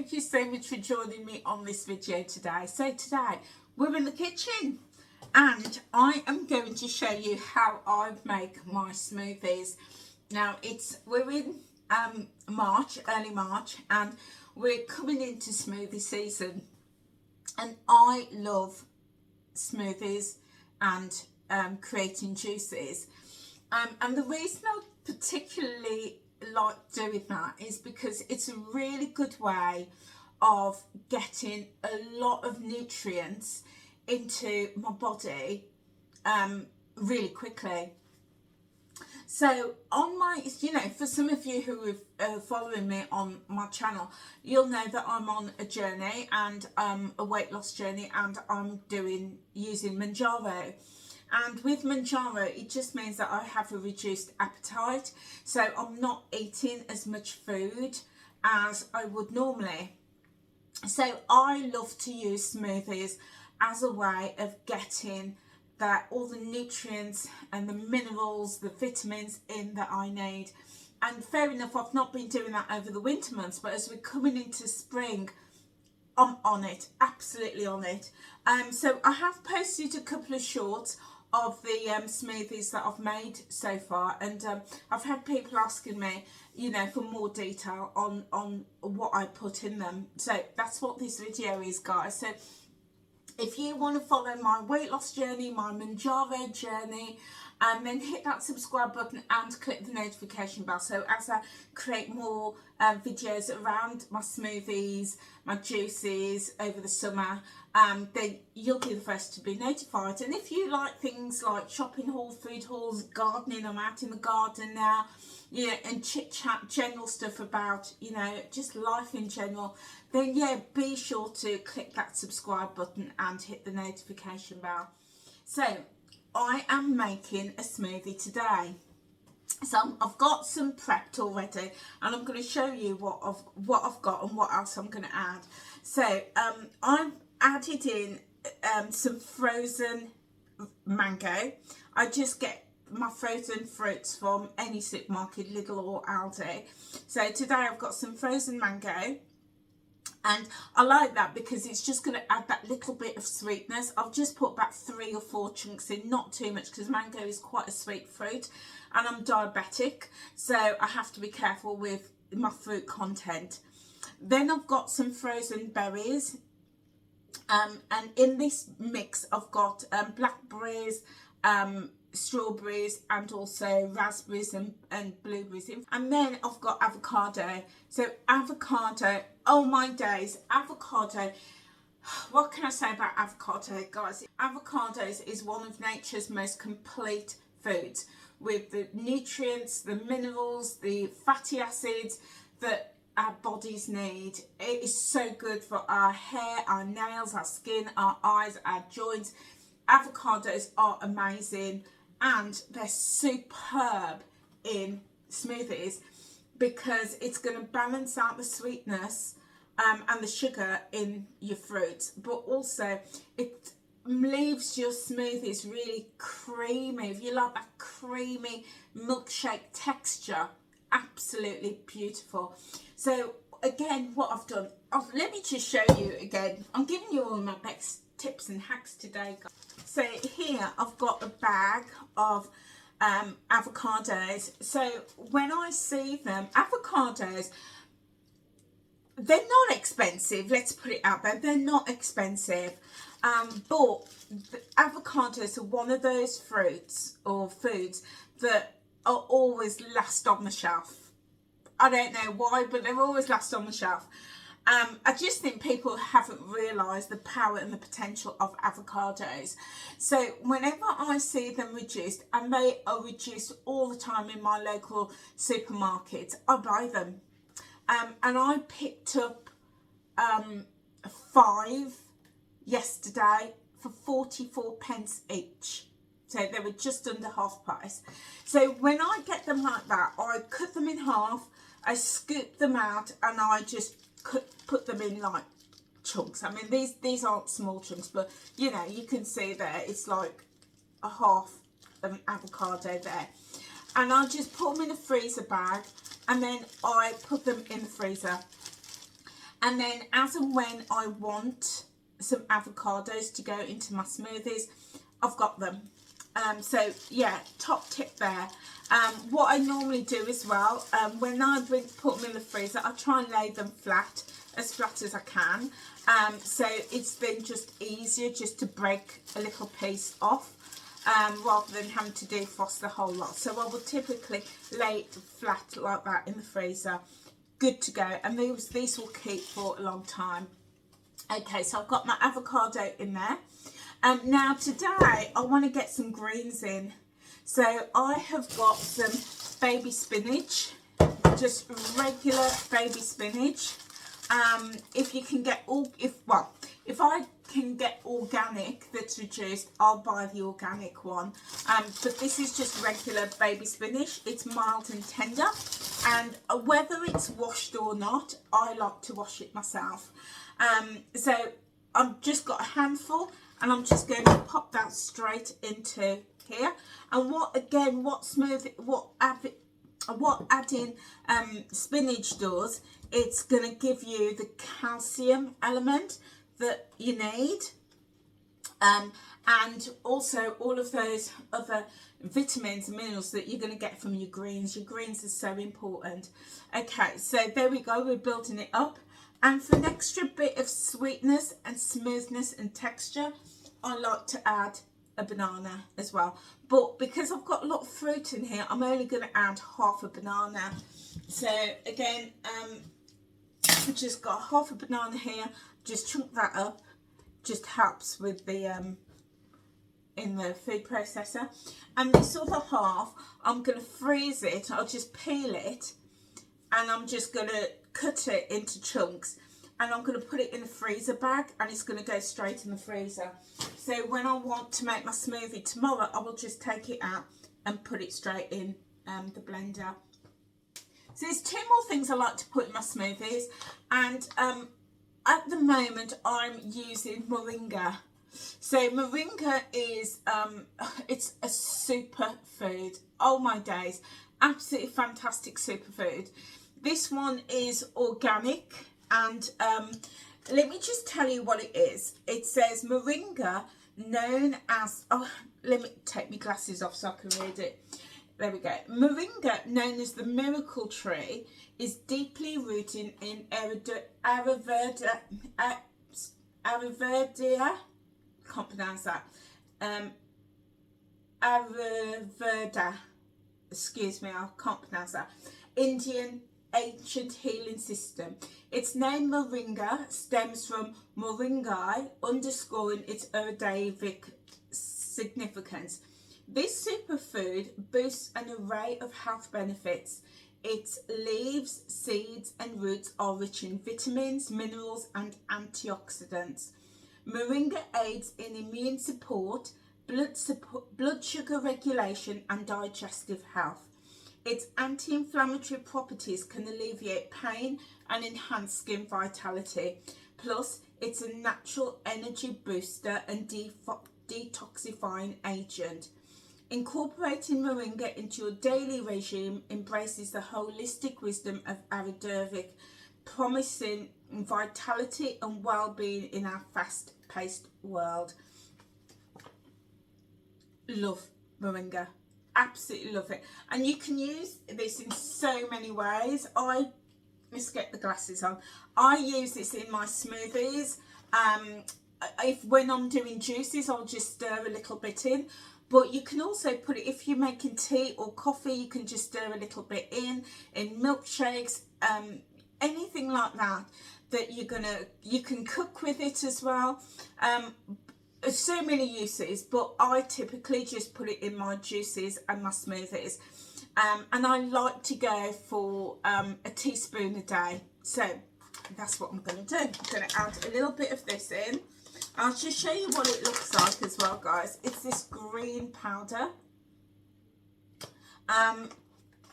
thank you so much for joining me on this video today. So today we're in the kitchen and I am going to show you how I make my smoothies. Now we're in March, early March, and we're coming into smoothie season, and I love smoothies and creating juices, and the reason I particularly like doing that is because it's a really good way of getting a lot of nutrients into my body really quickly. So on my, for some of you who are following me on my channel, you'll know that I'm on a journey, and a weight loss journey, and I'm using Manjaro. And with Manjaro, it just means that I have a reduced appetite. So I'm not eating as much food as I would normally. So I love to use smoothies as a way of getting all the nutrients and the minerals, the vitamins in that I need. And fair enough, I've not been doing that over the winter months, but as we're coming into spring, I'm on it, absolutely on it. So I have posted a couple of shorts of the smoothies that I've made so far, and I've had people asking me, for more detail on what I put in them. So that's what this video is, guys. So if you want to follow my weight loss journey, my Manjaro journey, then hit that subscribe button and click the notification bell. So as I create more videos around my smoothies, my juices over the summer, then you'll be the first to be notified. And if you like things like shopping hauls, food hauls, gardening, I'm out in the garden now, and chit chat, general stuff about, just life in general, then be sure to click that subscribe button and hit the notification bell. So I am making a smoothie today. So I've got some prepped already, and I'm going to show you what I've got and what else I'm going to add. So I've added in some frozen mango. I just get my frozen fruits from any supermarket, Lidl or Aldi. So today I've got some frozen mango, and I like that because it's just going to add that little bit of sweetness. I've just put about 3 or 4 chunks in, not too much, because mango is quite a sweet fruit, and I'm diabetic, so I have to be careful with my fruit content. Then I've got some frozen berries, and in this mix I've got blackberries, strawberries, and also raspberries and blueberries. And then I've got avocado. So avocado, oh my days, avocado. What can I say about avocado, guys? Avocados is one of nature's most complete foods, with the nutrients, the minerals, the fatty acids that our bodies need. It is so good for our hair, our nails, our skin, our eyes, our joints. Avocados are amazing, and they're superb in smoothies because it's going to balance out the sweetness and the sugar in your fruits, but also it leaves your smoothies really creamy. If you like that creamy milkshake texture, absolutely beautiful. So again, what I've done, let me just show you again. I'm giving you all my best tips and hacks today, guys. So here I've got a bag of avocados. So when I see them, avocados, they're not expensive, let's put it out there, they're not expensive, but the avocados are one of those fruits or foods that are always last on the shelf. I don't know why, but they're always last on the shelf. I just think people haven't realised the power and the potential of avocados. So whenever I see them reduced, and they are reduced all the time in my local supermarket, I buy them. And I picked up 5 yesterday for 44p each. So they were just under half price. So when I get them like that, I cut them in half, I scoop them out, and I just put them in like chunks. I mean, these aren't small chunks, but you can see there it's like a half of an avocado there. And I just put them in a freezer bag, and then I put them in the freezer. And then as and when I want some avocados to go into my smoothies, I've got them. So yeah, top tip there. What I normally do as well, when I put them in the freezer, I try and lay them flat as I can. So it's then just easier just to break a little piece off, rather than having to defrost the whole lot. So I will typically lay it flat like that in the freezer, good to go. And these will keep for a long time. Okay, so I've got my avocado in there. Now today I want to get some greens in. So I have got some baby spinach, just regular baby spinach. If you can get if I can get organic that's reduced, I'll buy the organic one. But this is just regular baby spinach. It's mild and tender, and whether it's washed or not, I like to wash it myself. So I've just got a handful, and I'm just going to pop that straight into here. And what adding spinach does, it's going to give you the calcium element that you need, and also all of those other vitamins and minerals that you're going to get from your greens. Your greens are so important. Okay, so there we go, we're building it up. And for an extra bit of sweetness and smoothness and texture, I like to add a banana as well. But because I've got a lot of fruit in here, I'm only going to add half a banana. So again, I've just got half a banana here. Just chunk that up. Just helps with the in the food processor. And this other half, I'm going to freeze it. I'll just peel it, and I'm just going to cut it into chunks, and I'm going to put it in a freezer bag, and it's going to go straight in the freezer. So when I want to make my smoothie tomorrow, I will just take it out and put it straight in the blender. So there's two more things I like to put in my smoothies, and at the moment I'm using Moringa. So Moringa is it's a superfood. Oh my days, absolutely fantastic superfood. This one is organic, and let me just tell you what it is. It says Moringa, known as, let me take my glasses off so I can read it. There we go. Moringa, known as the miracle tree, is deeply rooted in Ayurveda. Can't pronounce that. Ayurveda. Excuse me, I can't pronounce that. Indian ancient healing system. Its name Moringa stems from Moringai, underscoring its Ayurvedic significance. This superfood boasts an array of health benefits. Its leaves, seeds and roots are rich in vitamins, minerals and antioxidants. Moringa aids in immune support, blood sugar regulation and digestive health. Its anti-inflammatory properties can alleviate pain and enhance skin vitality. Plus, it's a natural energy booster and detoxifying agent. Incorporating Moringa into your daily regime embraces the holistic wisdom of Ayurvedic, promising vitality and well-being in our fast-paced world. Love Moringa. Absolutely love it. And you can use this in so many ways. Let's get the glasses on. I use this in my smoothies. When I'm doing juices, I'll just stir a little bit in. But you can also put it, if you're making tea or coffee, you can just stir a little bit in milkshakes, anything like that, that you can cook with it as well. There's so many uses, but I typically just put it in my juices and my smoothies. And I like to go for a teaspoon a day. So that's what I'm going to do. I'm going to add a little bit of this in. I'll just show you what it looks like as well, guys. It's this green powder.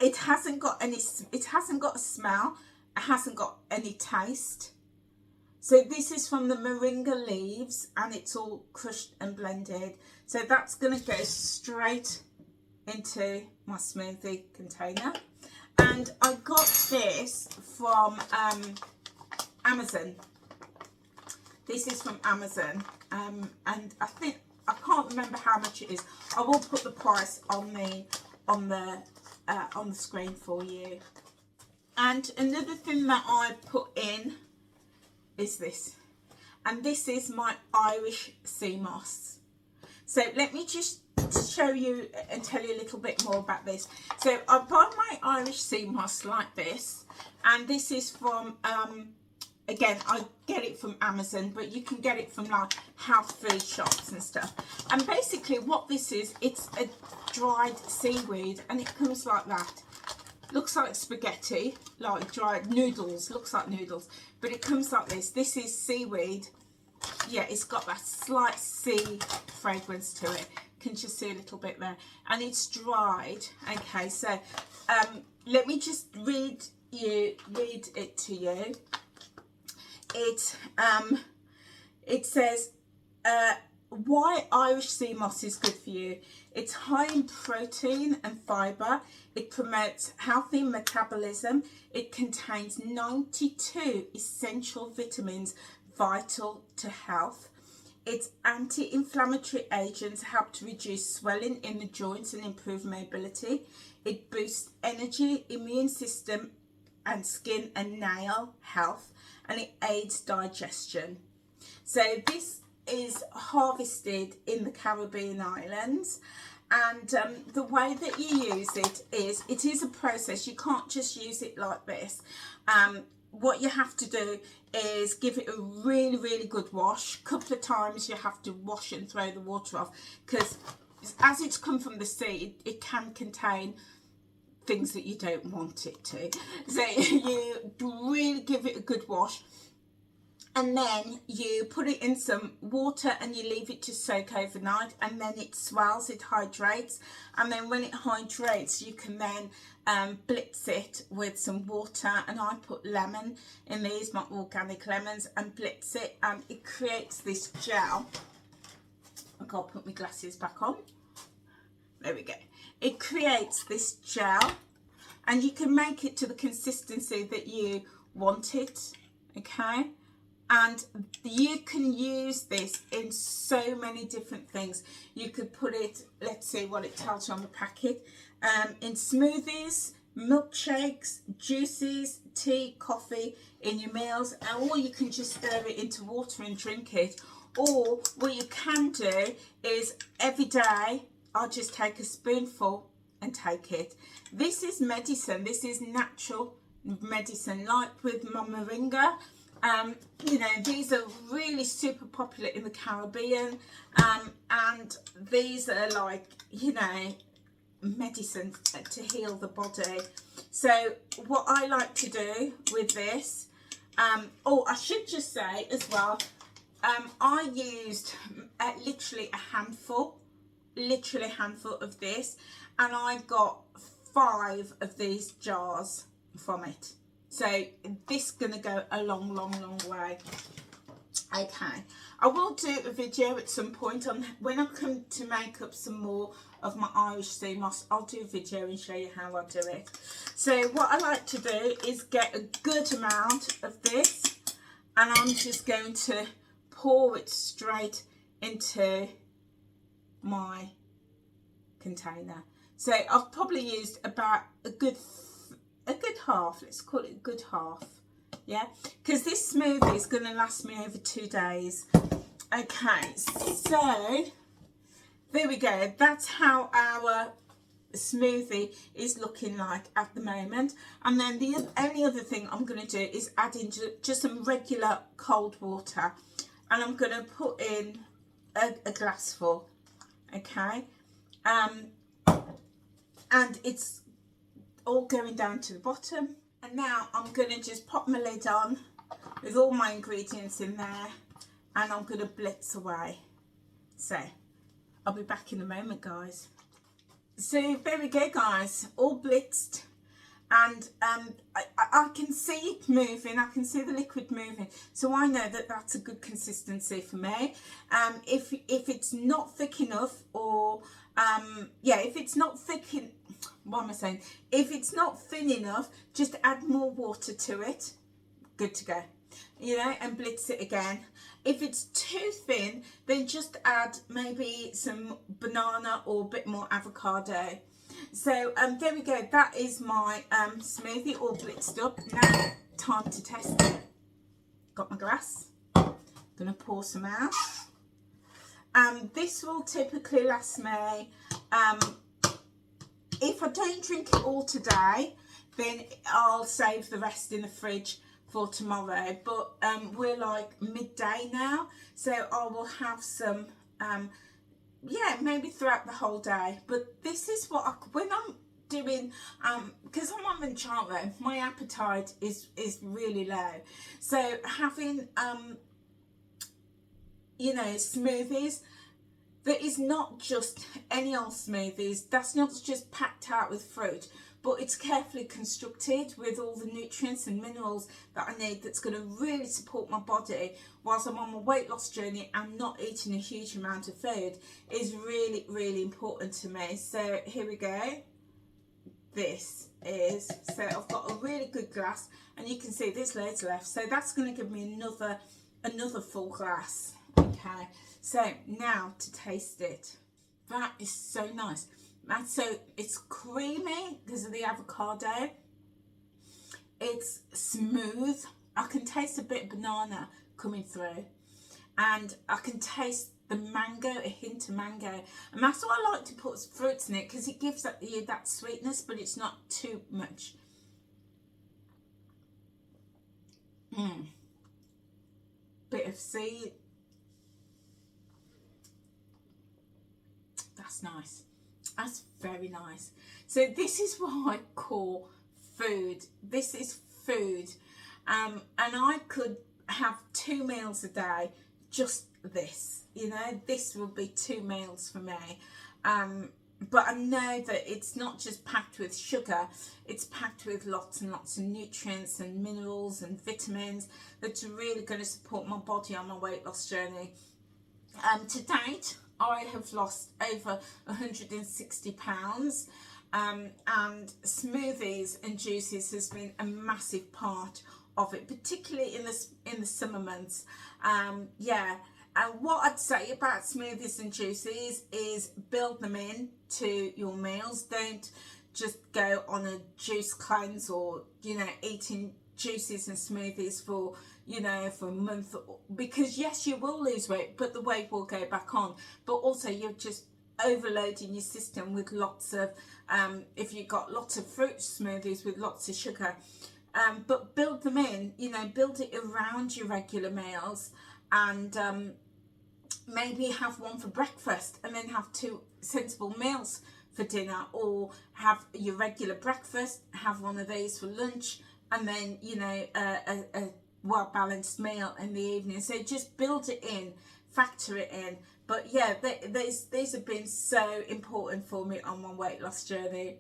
It hasn't got a smell. It hasn't got any taste. So this is from the Moringa leaves, and it's all crushed and blended. So that's going to go straight into my smoothie container. And I got this from Amazon. This is from Amazon, and I can't remember how much it is. I will put the price on the screen for you. And another thing that I put in is this, and this is my Irish sea moss. So let me just show you and tell you a little bit more about this. So I buy my Irish sea moss like this, and this is from again, I get it from Amazon, but you can get it from like health food shops and stuff. And basically what this is, it's a dried seaweed, and it comes like that. Looks like spaghetti, like dried noodles, looks like noodles, but it comes like this. This is seaweed. Yeah, it's got that slight sea fragrance to it. Can just see a little bit there, and it's dried. Okay, so let me just read it to you. It says why Irish sea moss is good for you. It's high in protein and fibre. It promotes healthy metabolism. It contains 92 essential vitamins vital to health. Its anti-inflammatory agents help to reduce swelling in the joints and improve mobility. It boosts energy, immune system, and skin and nail health, and it aids digestion. So this is harvested in the Caribbean islands, and the way that you use it is a process. You can't just use it like this. What you have to do is give it a really, really good wash. A couple of times you have to wash and throw the water off, because as it's come from the sea, it can contain things that you don't want it to. So you really give it a good wash, and then you put it in some water and you leave it to soak overnight, and then it swells, it hydrates, and then when it hydrates you can then blitz it with some water, and I put lemon in these, my organic lemons, and blitz it, and it creates this gel. I've got to put my glasses back on. There we go. It creates this gel, and you can make it to the consistency that you want it, okay? And you can use this in so many different things. You could put it, let's see what it tells you on the packet, in smoothies, milkshakes, juices, tea, coffee, in your meals, or you can just stir it into water and drink it. Or what you can do is every day, I'll just take a spoonful and take it. This is medicine. This is natural medicine, like with my Moringa. You know, these are really super popular in the Caribbean, and these are like, you know, medicine to heal the body. So what I like to do with this, oh, I should just say as well, I used literally a handful of this, and I got 5 of these jars from it. So this is going to go a long way. Okay, I will do a video at some point on when I come to make up some more of my Irish sea moss. I'll do a video and show you how I do it. So what I like to do is get a good amount of this, and I'm just going to pour it straight into my container. So I've probably used about a good half, let's call it a good half, yeah, because this smoothie is going to last me over 2 days. Okay, so there we go. That's how our smoothie is looking like at the moment. And then the only other thing I'm going to do is add in just some regular cold water, and I'm going to put in a glassful, okay, and it's all going down to the bottom. And now I'm going to just pop my lid on with all my ingredients in there, and I'm going to blitz away. So I'll be back in a moment, guys. So there we go, guys, all blitzed, and I can see it moving, I can see the liquid moving, so I know that that's a good consistency for me. If it's not thick enough, or yeah, if it's not thick, what am I saying? If it's not thin enough, just add more water to it. Good to go. you know, and blitz it again. If it's too thin, then just add maybe some banana or a bit more avocado. So there we go. That is my smoothie all blitzed up. Now time to test it. Got my glass. Gonna pour some out. This will typically last me. If I don't drink it all today, then I'll save the rest in the fridge for tomorrow. But we're like midday now, so I will have some. Yeah, maybe throughout the whole day. But this is what when I'm doing, because I'm on Manjaro, my appetite is really low. So having you know, smoothies that is not just any old smoothies. That's not just packed out with fruit, but it's carefully constructed with all the nutrients and minerals that I need, that's going to really support my body whilst I'm on my weight loss journey and not eating a huge amount of food, is really, really important to me. So here we go. This is, so I've got a really good glass, and you can see there's loads left. So that's going to give me another full glass. Okay, so now to taste it. That is so nice. So it's creamy because of the avocado. It's smooth. I can taste a bit of banana coming through, and I can taste the mango, a hint of mango, and that's why I like to put fruits in it, because it gives that sweetness, but it's not too much. Bit of seed. That's nice. That's very nice. So this is what I call food. This is food. And I could have 2 meals a day, just this. You know, this will be 2 meals for me. But I know that it's not just packed with sugar, it's packed with lots and lots of nutrients and minerals and vitamins that are really going to support my body on my weight loss journey. To date, I have lost over 160 pounds, and smoothies and juices has been a massive part of it, particularly in the summer months. Yeah, and what I'd say about smoothies and juices is build them in to your meals. Don't just go on a juice cleanse, or, you know, eating juices and smoothies for, you know, for a month, because yes, you will lose weight, but the weight will go back on. But also you're just overloading your system with lots of if you've got lots of fruit smoothies with lots of sugar. But build them in, you know, build it around your regular meals, and maybe have one for breakfast and then have 2 sensible meals for dinner, or have your regular breakfast, have one of these for lunch, and then, you know, a well-balanced meal in the evening. So just build it in, factor it in. But yeah, these have been so important for me on my weight loss journey.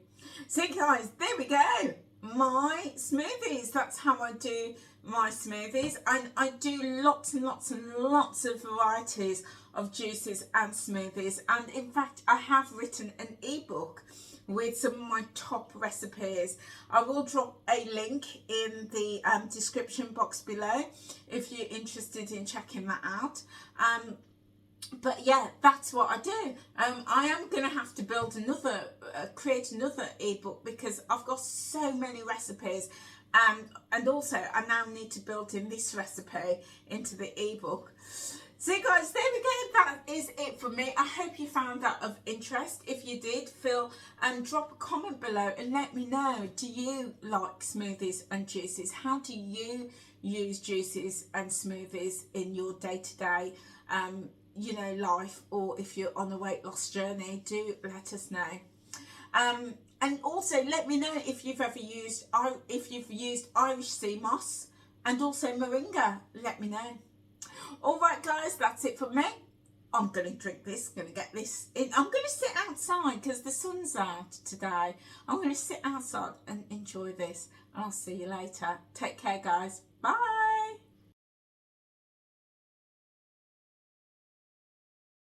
So guys, there we go. My smoothies. That's how I do my smoothies, and I do lots and lots and lots of varieties of juices and smoothies. And in fact, I have written an ebook with some of my top recipes. I will drop a link in the description box below if you're interested in checking that out. But yeah, that's what I do. I am going to have to build another, create another ebook, because I've got so many recipes, and also I now need to build in this recipe into the ebook. So guys, there we go. That is it for me. I hope you found that of interest. If you did, drop a comment below and let me know. Do you like smoothies and juices? How do you use juices and smoothies in your day-to-day you know, life? Or if you're on a weight loss journey, do let us know. And also let me know if you've ever used Irish sea moss and also Moringa. Let me know. All right guys, that's it for me. I'm going to drink this, going to get this in. I'm going to sit outside because the sun's out today. I'm going to sit outside and enjoy this, and I'll see you later. Take care guys. Bye.